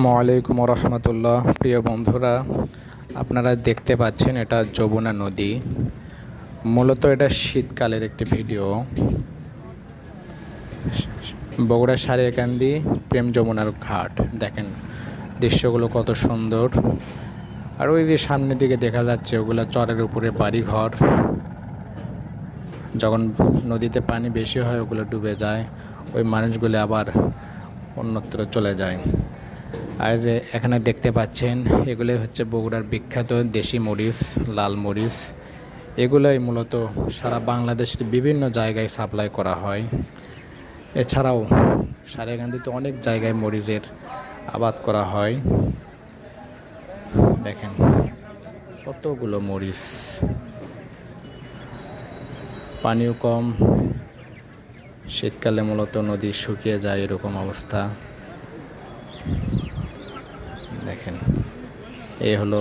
আসসালামু আলাইকুম রহমতুল্লাহ। প্রিয় বন্ধুরা, আপনারা দেখতে পাচ্ছেন এটা যমুনা নদী। মূলত এটা শীতকালের একটি ভিডিও। বগুড়া সারিয়াকান্দি প্রেম যমুনার ঘাট, দেখেন দৃশ্যগুলো কত সুন্দর। আর ওই যে সামনের দিকে দেখা যাচ্ছে ওগুলো চরের উপরে বাড়িঘর। যখন নদীতে পানি বেশি হয় ওগুলো ডুবে যায়, ওই মানুষগুলো আবার অন্যত্র চলে যায়। আর যে এখানে দেখতে পাচ্ছেন এগুলোই হচ্ছে বগুড়ার বিখ্যাত দেশি মরিচ, লাল মরিচ। এগুলোই মূলত সারা বাংলাদেশের বিভিন্ন জায়গায় সাপ্লাই করা হয়। এছাড়াও সারিয়াকান্দিতে অনেক জায়গায় মরিচের আবাদ করা হয়। দেখেন কতগুলো মরিচ, পানিও কম, শীতকালে মূলত নদী শুকিয়ে যায়, এরকম অবস্থা। দেখেন এই হলো